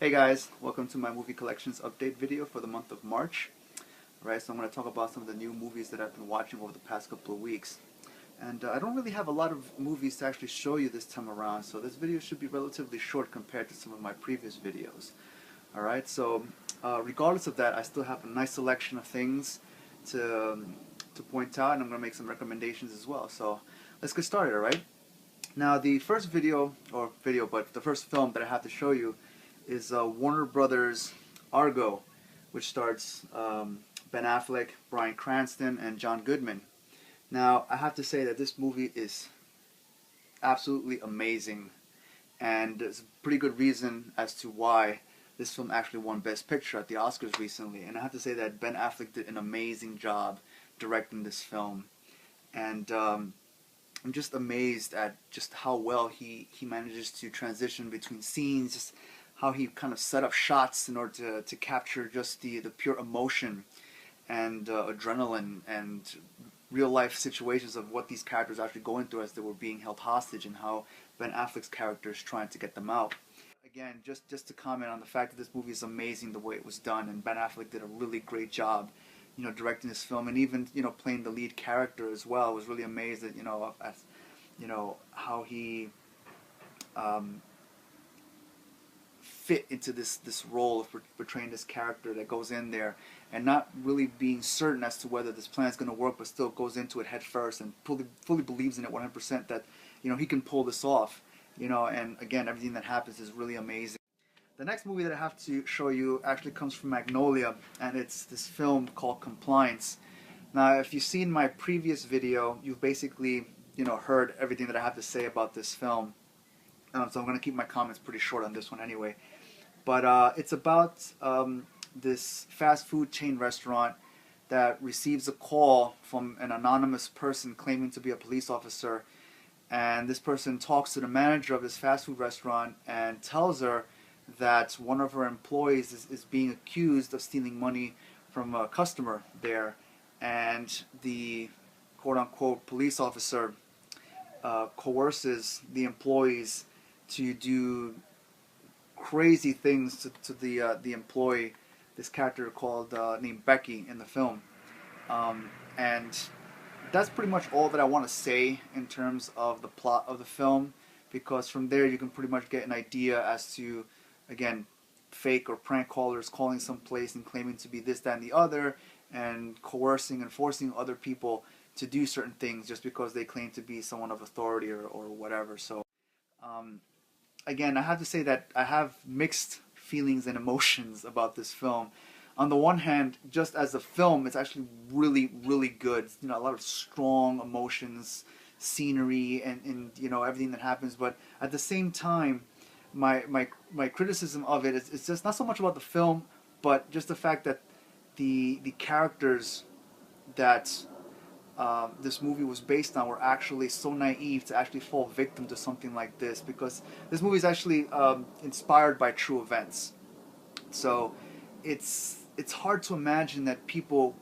Hey guys, welcome to my movie collections update video for the month of March. Alright, so I'm going to talk about some of the new movies that I've been watching over the past couple of weeks. And I don't really have a lot of movies to actually show you this time around, so this video should be relatively short compared to some of my previous videos. Alright, so regardless of that, I still have a nice selection of things to point out, and I'm going to make some recommendations as well. So let's get started, alright? Now the first but the first film that I have to show you is Warner Brothers' Argo, which stars Ben Affleck, Bryan Cranston, and John Goodman. Now, I have to say that this movie is absolutely amazing, and there's a pretty good reason as to why this film actually won Best Picture at the Oscars recently. And I have to say that Ben Affleck did an amazing job directing this film, and I'm just amazed at just how well he manages to transition between scenes, just how he kind of set up shots in order to capture just the pure emotion and adrenaline and real life situations of what these characters are actually going through as they were being held hostage, and how Ben Affleck's character is trying to get them out. Again, just to comment on the fact that this movie is amazing the way it was done, and Ben Affleck did a really great job, directing this film, and even, playing the lead character as well. I was really amazed at, how he fit into this role of portraying this character that goes in there and not really being certain as to whether this plan is going to work, but still goes into it head first and fully believes in it 100% that he can pull this off. And again, everything that happens is really amazing. The next movie that I have to show you actually comes from Magnolia, and it's this film called Compliance. Now, if you've seen my previous video, you've basically heard everything that I have to say about this film. So I'm going to keep my comments pretty short on this one anyway. But it's about this fast food chain restaurant that receives a call from an anonymous person claiming to be a police officer. And this person talks to the manager of this fast food restaurant and tells her that one of her employees is being accused of stealing money from a customer there. And the quote-unquote police officer coerces the employees to do crazy things to the employee, this character called named Becky in the film, and that's pretty much all that I want to say in terms of the plot of the film, because from there you can pretty much get an idea as to, again, fake or prank callers calling some place and claiming to be this, that, and the other, and coercing and forcing other people to do certain things just because they claim to be someone of authority or whatever. So again, I have to say that I have mixed feelings and emotions about this film. On the one hand, just as a film, it's actually really, really good. A lot of strong emotions, scenery, and everything that happens. But at the same time, my criticism of it is just not so much about the film, but just the fact that the characters that this movie was based on were actually so naive to actually fall victim to something like this, because this movie is actually inspired by true events. So it's hard to imagine that people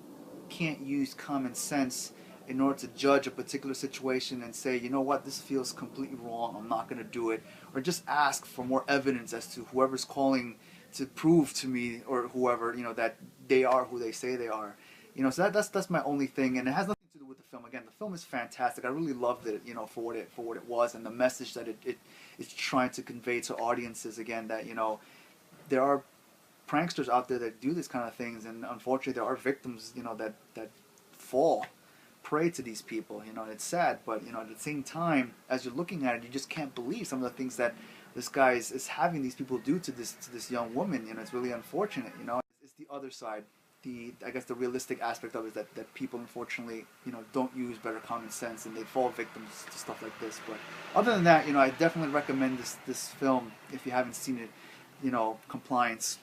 can't use common sense in order to judge a particular situation and say, you know what, this feels completely wrong, I'm not going to do it, or just ask for more evidence as to whoever's calling to prove to me, or whoever, that they are who they say they are. So that's my only thing, and it has nothing to do with the film. Again, the film is fantastic. I really loved it, for what it was, and the message that it is trying to convey to audiences. Again, that there are pranksters out there that do this kind of things, and unfortunately there are victims, that fall prey to these people. It's sad, but at the same time, as you're looking at it, you just can't believe some of the things that this guy is having these people do to this young woman. It's really unfortunate. It's the other side. I guess the realistic aspect of it is that people unfortunately don't use better common sense, and they fall victims to stuff like this. But other than that, I definitely recommend this film if you haven't seen it. Compliance.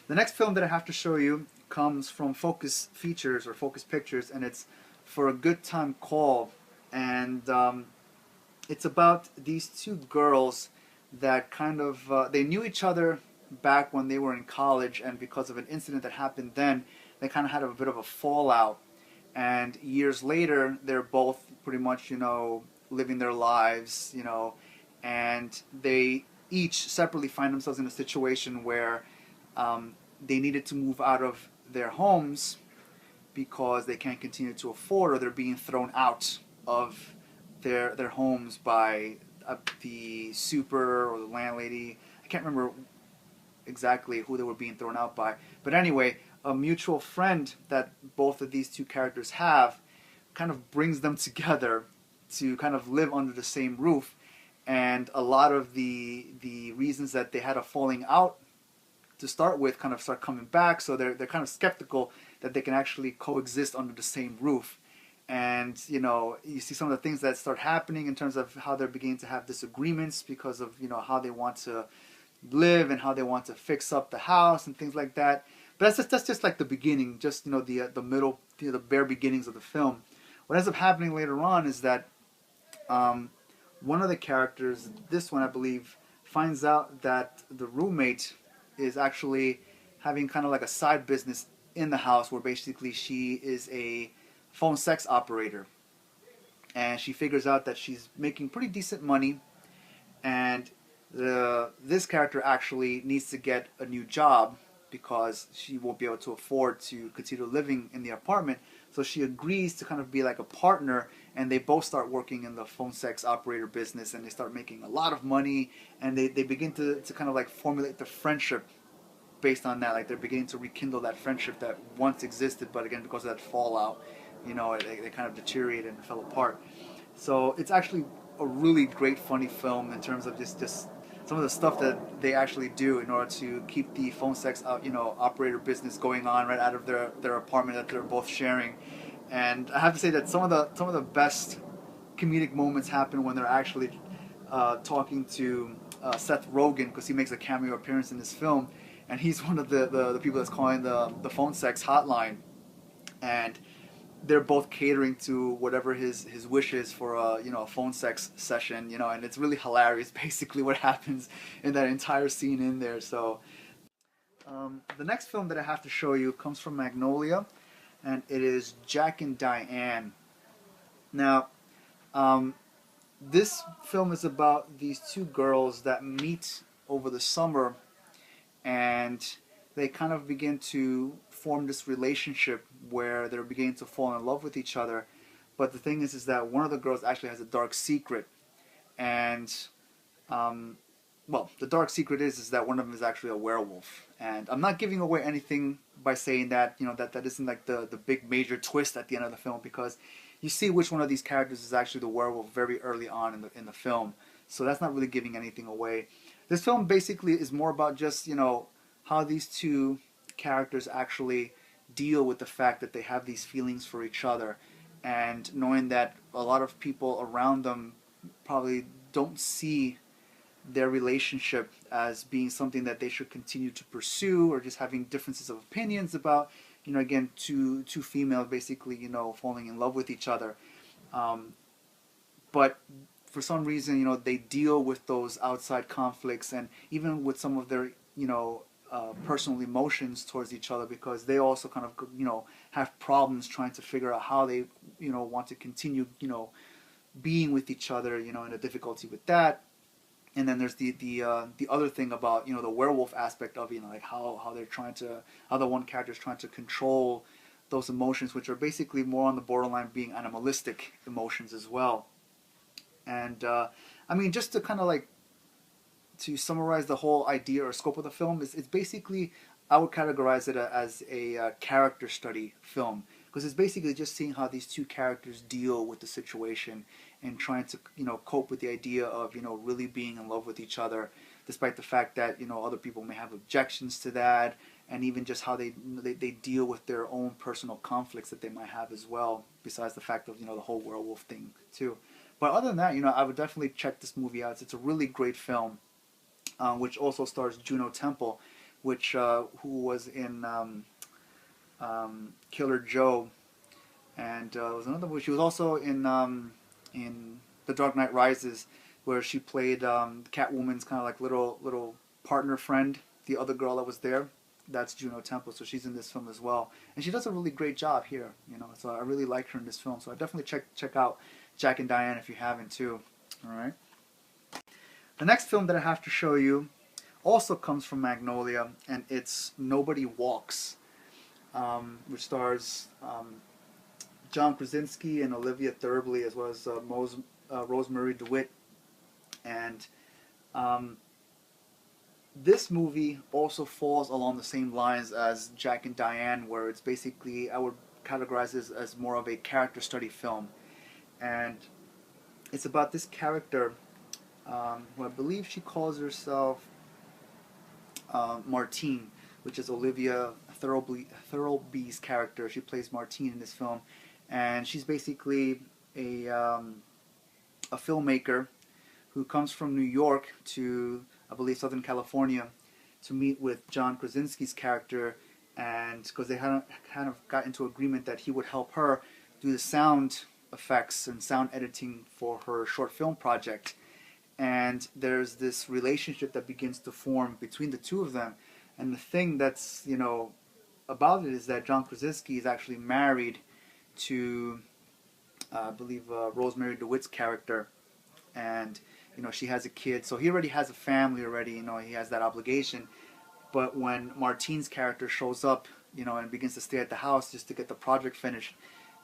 The next film that I have to show you comes from Focus Features or Focus Pictures, and it's For a Good Time Call, and it's about these two girls that kind of they knew each other back when they were in college, and because of an incident that happened then, they kind of had a bit of a fallout, and years later they're both pretty much living their lives, and they each separately find themselves in a situation where they needed to move out of their homes because they can't continue to afford, or they're being thrown out of their homes by the super or the landlady. I can't remember exactly who they were being thrown out by. But anyway, a mutual friend that both of these two characters have kind of brings them together to kind of live under the same roof. And a lot of the reasons that they had a falling out to start with kind of start coming back. So they're kind of skeptical that they can actually coexist under the same roof. And, you know, you see some of the things that start happening in terms of how they're beginning to have disagreements because of, you know, how they want to live and how they want to fix up the house and things like that. But that's just like the beginning, just, you know, the middle, you know, the bare beginnings of the film. What ends up happening later on is that one of the characters, this one I believe, finds out that the roommate is actually having kind of like a side business in the house where basically she is a phone sex operator. And she figures out that she's making pretty decent money, and this character actually needs to get a new job because she won't be able to afford to continue living in the apartment. So she agrees to kind of be like a partner, and they both start working in the phone sex operator business, and they start making a lot of money, and they begin to kind of like formulate the friendship based on that. Like they're beginning to rekindle that friendship that once existed, but again, because of that fallout, you know, they kind of deteriorated and fell apart. So it's actually a really great, funny film in terms of just some of the stuff that they actually do in order to keep the phone sex operator business going on right out of their apartment that they're both sharing. And I have to say that some of the best comedic moments happen when they're actually talking to Seth Rogen, because he makes a cameo appearance in this film, and he's one of the people that's calling the phone sex hotline, and they're both catering to whatever his wish is for a phone sex session, and it's really hilarious basically what happens in that entire scene in there. So the next film that I have to show you comes from Magnolia, and it is Jack and Diane. Now this film is about these two girls that meet over the summer, and they kind of begin to form this relationship where they're beginning to fall in love with each other. But the thing is that one of the girls actually has a dark secret, and the dark secret is that one of them is actually a werewolf. And I'm not giving away anything by saying that that isn't like the big major twist at the end of the film, because you see which one of these characters is actually the werewolf very early on in the film. So that's not really giving anything away. This film basically is more about just how these two characters actually deal with the fact that they have these feelings for each other, and knowing that a lot of people around them probably don't see their relationship as being something that they should continue to pursue, or just having differences of opinions about, again, two females basically, falling in love with each other. But for some reason, they deal with those outside conflicts, and even with some of their, personal emotions towards each other, because they also kind of, have problems trying to figure out how they, want to continue, being with each other, and the difficulty with that. And then there's the other thing about, the werewolf aspect of, like how the one character is trying to control those emotions, which are basically more on the borderline being animalistic emotions as well. And I mean, just to kind of like to summarize the whole idea or scope of the film, it's basically, I would categorize it as a character study film, because it's basically just seeing how these two characters deal with the situation and trying to cope with the idea of really being in love with each other, despite the fact that other people may have objections to that, and even just how they deal with their own personal conflicts that they might have as well, besides the fact of the whole werewolf thing too. But other than that, I would definitely check this movie out. It's a really great film, which also stars Juno Temple, which who was in Killer Joe, and was another movie. She was also in The Dark Knight Rises, where she played Catwoman's kind of like little partner friend, the other girl that was there. That's Juno Temple, so she's in this film as well, and she does a really great job here. So I really liked her in this film. So I definitely check out Jack and Diane if you haven't too. All right. The next film that I have to show you also comes from Magnolia, and it's Nobody Walks, which stars John Krasinski and Olivia Thirlby, as well as Rosemary DeWitt. And um, this movie also falls along the same lines as Jack and Diane, where it's basically, I would categorize this as more of a character study film. And it's about this character, who I believe she calls herself Martine, which is Olivia Thirlby's character. She plays Martine in this film, and she's basically a filmmaker who comes from New York to, I believe, Southern California to meet with John Krasinski's character, and because they had kind of got into agreement that he would help her do the sound effects and sound editing for her short film project. And there's this relationship that begins to form between the two of them. And the thing that's, about it is that John Krasinski is actually married to, I believe, Rosemary DeWitt's character. And, she has a kid. So he already has a family already, he has that obligation. But when Martine's character shows up, and begins to stay at the house just to get the project finished,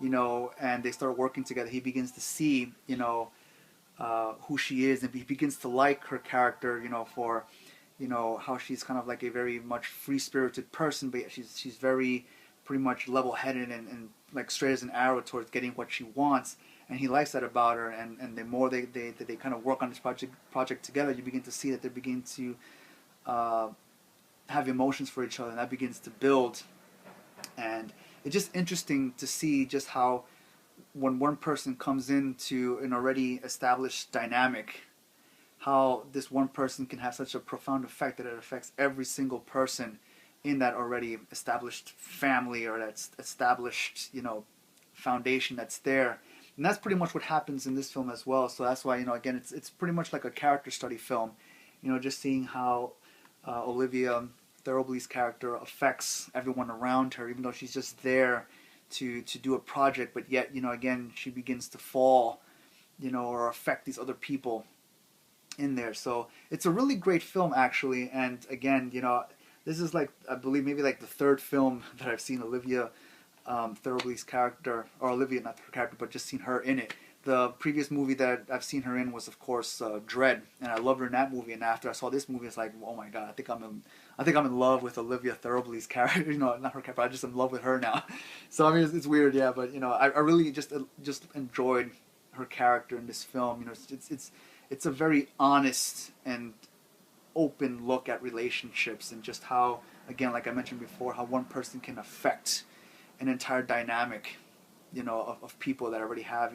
and they start working together, he begins to see, who she is, and he begins to like her character, for, how she's kind of like a very much free-spirited person, but she's very pretty much level-headed and like straight as an arrow towards getting what she wants, and he likes that about her. And the more they kind of work on this project together, you begin to see that they begin to have emotions for each other, and that begins to build. And it's just interesting to see just how when one person comes into an already established dynamic, how this one person can have such a profound effect that it affects every single person in that already established family, or that established, foundation that's there. And that's pretty much what happens in this film as well. So that's why, again, it's pretty much like a character study film. Just seeing how Olivia Thirlby's character affects everyone around her, even though she's just there to do a project, but yet, again, she begins to fall, or affect these other people in there. So it's a really great film, actually. And again, this is like, I believe, maybe like the third film that I've seen Olivia Thirlby's character, or Olivia, not her character, but just seen her in it. The previous movie that I've seen her in was, of course, Dread, and I loved her in that movie. And after I saw this movie, it's like, oh my god, I think I'm in love with Olivia Thirlby's character. Not her character, I just in love with her now. So I mean, it's weird, yeah. But I really just enjoyed her character in this film. It's a very honest and open look at relationships, and just how, again, like I mentioned before, how one person can affect an entire dynamic, of people that already have,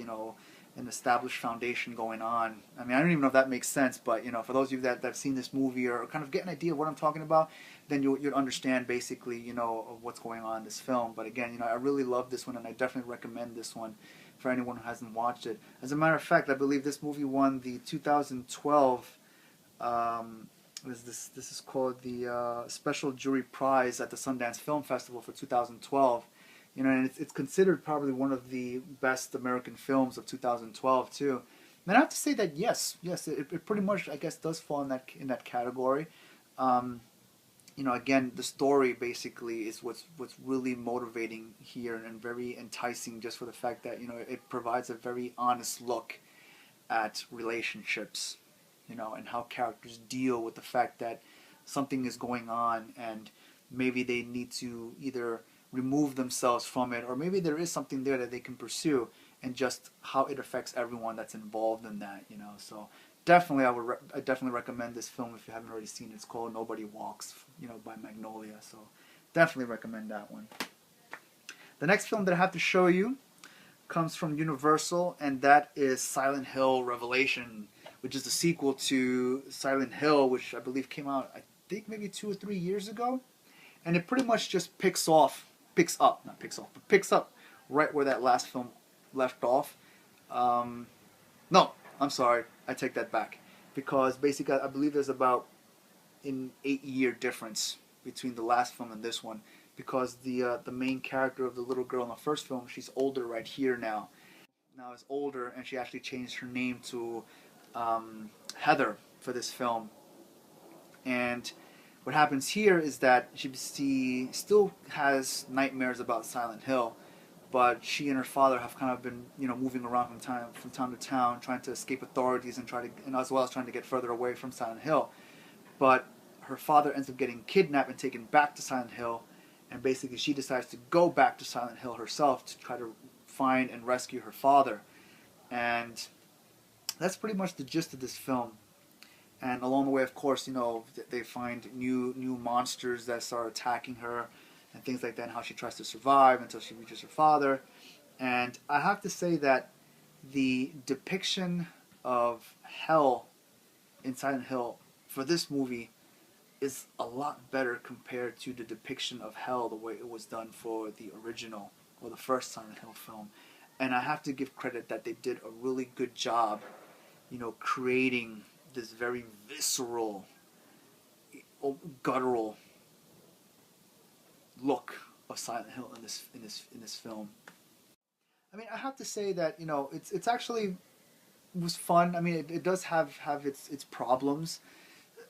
an established foundation going on. I mean, I don't even know if that makes sense, but, for those of you that have seen this movie or kind of get an idea of what I'm talking about, then you'd understand basically, of what's going on in this film. But again, I really love this one, and I definitely recommend this one for anyone who hasn't watched it. As a matter of fact, I believe this movie won the 2012, this is called the Special Jury Prize at the Sundance Film Festival for 2012. And it's considered probably one of the best American films of 2012 too. And I have to say that yes, it pretty much, I guess, does fall in that category. Again, the story basically is what's really motivating here, and very enticing, just for the fact that it provides a very honest look at relationships, and how characters deal with the fact that something is going on, and maybe they need to either remove themselves from it, or maybe there is something there that they can pursue, and just how it affects everyone that's involved in that. So definitely, I definitely recommend this film if you haven't already seen it. It's called Nobody Walks, by Magnolia. So definitely recommend that one. The next film that I have to show you comes from Universal, and that is Silent Hill Revelation, which is the sequel to Silent Hill, which I believe came out, I think, maybe 2 or 3 years ago. And it pretty much just picks up right where that last film left off. No, I'm sorry, I take that back. Because basically, I believe there's about an 8-year difference between the last film and this one. Because the main character of the little girl in the first film, she's older right here now. Now is older, and she actually changed her name to Heather. for this film. And what happens here is that she still has nightmares about Silent Hill, but she and her father have kind of been, moving around from town to town, trying to escape authorities and as well as trying to get further away from Silent Hill. But her father ends up getting kidnapped and taken back to Silent Hill, and basically she decides to go back to Silent Hill herself to try to find and rescue her father. And that's pretty much the gist of this film. And along the way, of course, they find new monsters that start attacking her and things like that, and how she tries to survive until she reaches her father. And I have to say that the depiction of hell in Silent Hill for this movie is a lot better compared to the depiction of hell the way it was done for the original or the first Silent Hill film. And I have to give credit that they did a really good job, creating this very visceral, guttural look of Silent Hill in this film. I mean, I have to say that it's actually was fun. I mean, it does have its problems,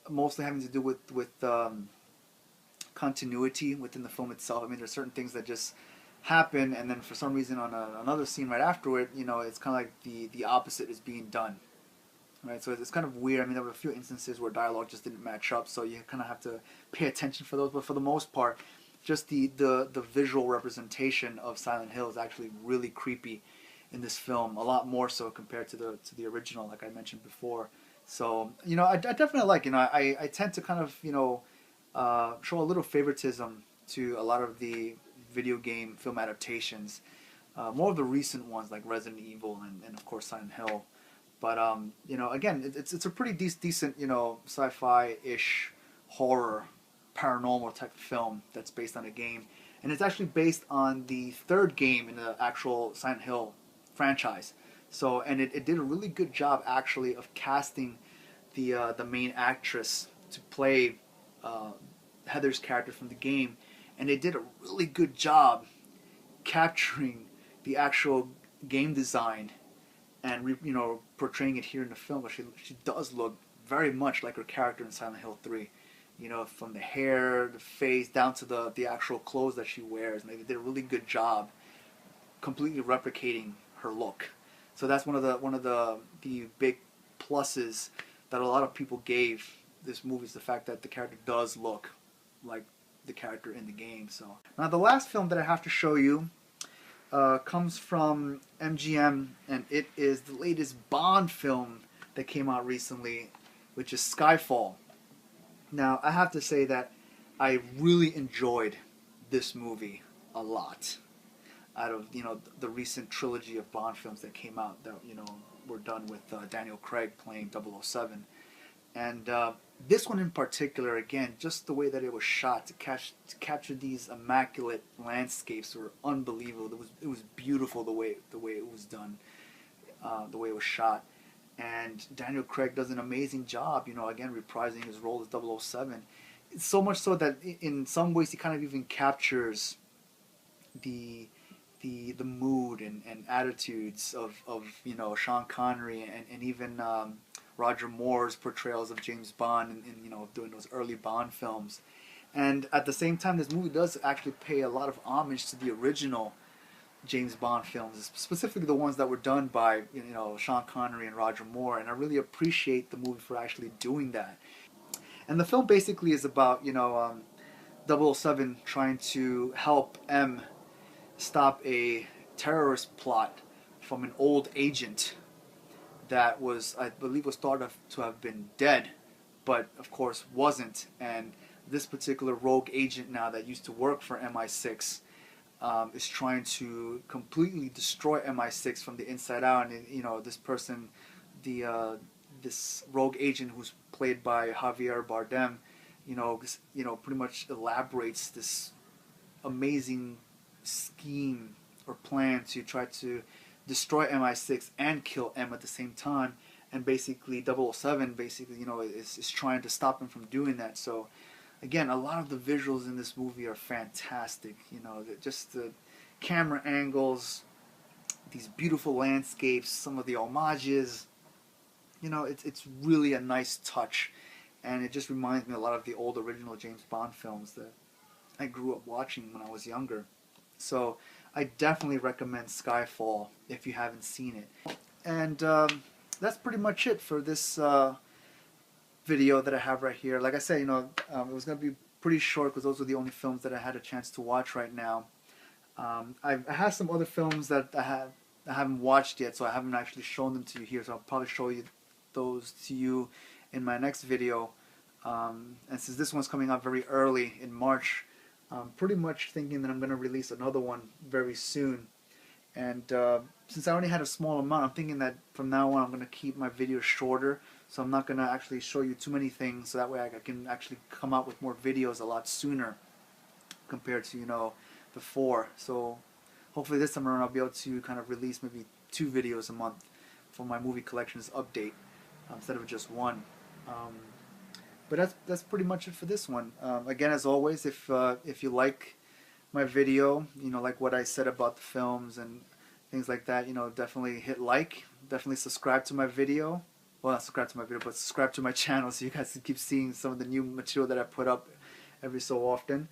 mostly having to do with continuity within the film itself. I mean, there's certain things that just happen, and then for some reason on another scene right afterward, it's kind of like the opposite is being done. Right, so it's kind of weird. I mean, there were a few instances where dialogue just didn't match up, so you kind of have to pay attention for those. But for the most part, just the visual representation of Silent Hill is actually really creepy in this film, a lot more so compared to the original, like I mentioned before. So I definitely like. I tend to kind of show a little favoritism to a lot of the video game film adaptations, more of the recent ones like Resident Evil and of course Silent Hill. But again, it's a pretty decent sci-fi-ish horror, paranormal type of film that's based on a game, and it's actually based on the third game in the actual Silent Hill franchise. So, and it did a really good job actually of casting the main actress to play Heather's character from the game, and they did a really good job capturing the actual game design and portraying it here in the film. But she does look very much like her character in Silent Hill 3. From the hair, the face, down to the actual clothes that she wears. And they did a really good job completely replicating her look. So that's one of the big pluses that a lot of people gave this movie, is the fact that the character does look like the character in the game. So now the last film that I have to show you comes from MGM, and it is the latest Bond film that came out recently, which is Skyfall. Now, I have to say that I really enjoyed this movie a lot. Out of the recent trilogy of Bond films that came out that were done with Daniel Craig playing 007, and this one in particular, again, just the way that it was shot to capture these immaculate landscapes were unbelievable. It was beautiful the way it was done, the way it was shot, and Daniel Craig does an amazing job. Again, reprising his role as 007. It's so much so that in some ways he kind of even captures the mood and attitudes of Sean Connery and even Roger Moore's portrayals of James Bond in doing those early Bond films. And at the same time, this movie does actually pay a lot of homage to the original James Bond films, specifically the ones that were done by Sean Connery and Roger Moore, and I really appreciate the movie for actually doing that. And the film basically is about 007 trying to help M stop a terrorist plot from an old agent that was, I believe, was thought to have been dead, but of course wasn't. And this particular rogue agent now that used to work for MI6 is trying to completely destroy MI6 from the inside out. And this person, this rogue agent who's played by Javier Bardem, pretty much elaborates this amazing scheme or plan to try to destroy MI6 and kill M at the same time, and basically 007 is trying to stop him from doing that. So again, a lot of the visuals in this movie are fantastic. Just the camera angles, these beautiful landscapes, some of the homages, it's really a nice touch, and it just reminds me a lot of the old original James Bond films that I grew up watching when I was younger. So I definitely recommend Skyfall if you haven't seen it. And that's pretty much it for this video that I have right here. Like I said, it was going to be pretty short because those are the only films that I had a chance to watch right now. I have some other films that I haven't watched yet, so I haven't actually shown them to you here. So I'll probably show you those to you in my next video. And since this one's coming out very early in March, I'm pretty much thinking that I'm going to release another one very soon. And since I only had a small amount, I'm thinking that from now on I'm going to keep my videos shorter. So I'm not going to actually show you too many things, so that way I can actually come out with more videos a lot sooner compared to, before. So hopefully this time around I'll be able to kind of release maybe 2 videos a month for my movie collections update instead of just one. But that's pretty much it for this one. Again, as always, if you like my video, like what I said about the films and things like that, definitely hit like, definitely subscribe to my video. Well, not subscribe to my video, but subscribe to my channel so you guys can keep seeing some of the new material that I put up every so often.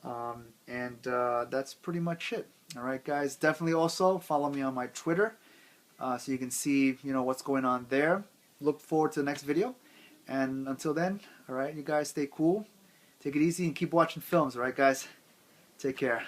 And that's pretty much it. Alright guys, definitely also follow me on my Twitter so you can see what's going on there. Look forward to the next video, and until then, alright, you guys stay cool, take it easy, and keep watching films. Alright guys, take care.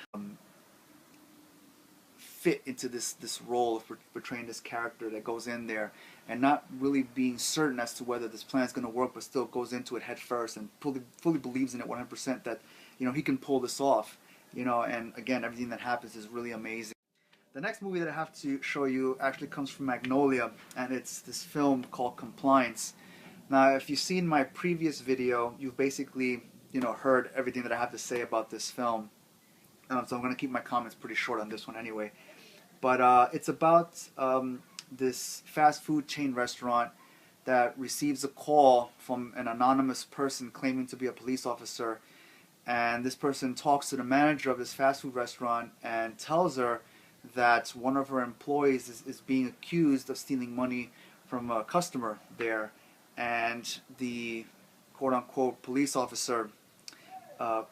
Fit into this role of portraying this character that goes in there and not really being certain as to whether this plan is going to work, but still goes into it head first and fully believes in it 100% that he can pull this off. And again, everything that happens is really amazing. The next movie that I have to show you actually comes from Magnolia, and it's this film called Compliance. Now, if you've seen my previous video, you've basically heard everything that I have to say about this film. So I'm going to keep my comments pretty short on this one anyway. But it's about this fast food chain restaurant that receives a call from an anonymous person claiming to be a police officer. And this person talks to the manager of this fast food restaurant and tells her that one of her employees is being accused of stealing money from a customer there. And the quote-unquote police officer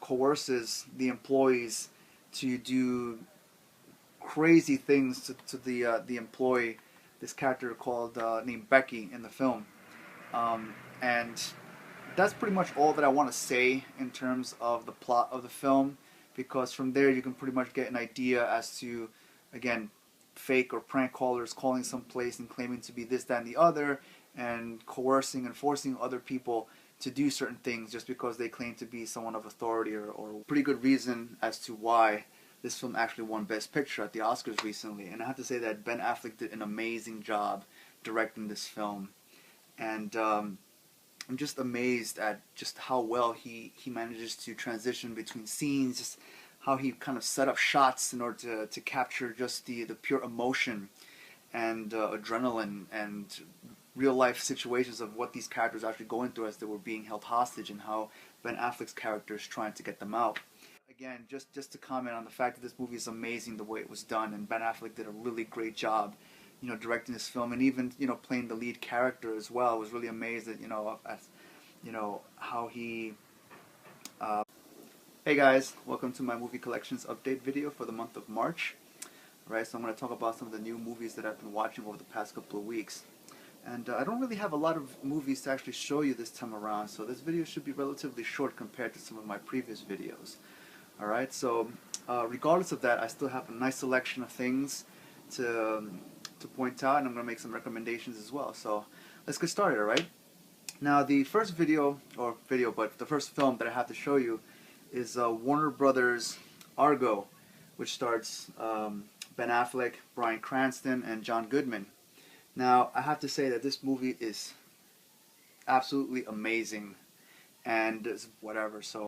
coerces the employees to do crazy things to the employee, this character called named Becky in the film. And that's pretty much all that I want to say in terms of the plot of the film, because from there you can pretty much get an idea as to, again, fake or prank callers calling some place and claiming to be this, that, and the other, and coercing and forcing other people to do certain things just because they claim to be someone of authority, or pretty good reason as to why this film actually won Best Picture at the Oscars recently. And I have to say that Ben Affleck did an amazing job directing this film. And I'm just amazed at just how well he manages to transition between scenes, just how he kind of set up shots in order to capture just the pure emotion and adrenaline and real life situations of what these characters are actually going through as they were being held hostage, and how Ben Affleck's character is trying to get them out. Again, just to comment on the fact that this movie is amazing the way it was done, and Ben Affleck did a really great job, directing this film, and even, playing the lead character as well. I was really amazed at, how he... Hey guys, welcome to my movie collections update video for the month of March. Alright, so I'm going to talk about some of the new movies that I've been watching over the past couple of weeks. And I don't really have a lot of movies to actually show you this time around, so this video should be relatively short compared to some of my previous videos. Alright, so regardless of that, I still have a nice selection of things to point out, and I'm going to make some recommendations as well. So let's get started, alright? Now the first but the first film that I have to show you is Warner Brothers' Argo, which stars Ben Affleck, Bryan Cranston, and John Goodman. Now, I have to say that this movie is absolutely amazing, and whatever. So,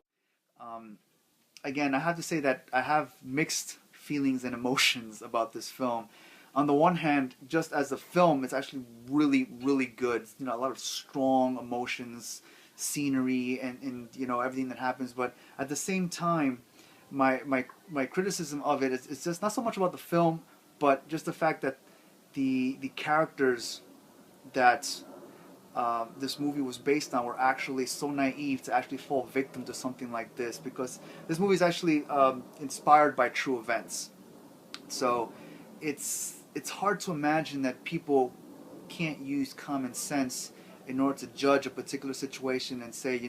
again, I have to say that I have mixed feelings and emotions about this film. On the one hand, just as a film, it's actually really, really good. A lot of strong emotions, scenery, and everything that happens. But at the same time, my criticism of it is just not so much about the film, but just the fact that the characters that this movie was based on were actually so naive to actually fall victim to something like this, because this movie is actually inspired by true events. So it's hard to imagine that people can't use common sense in order to judge a particular situation and say, you know,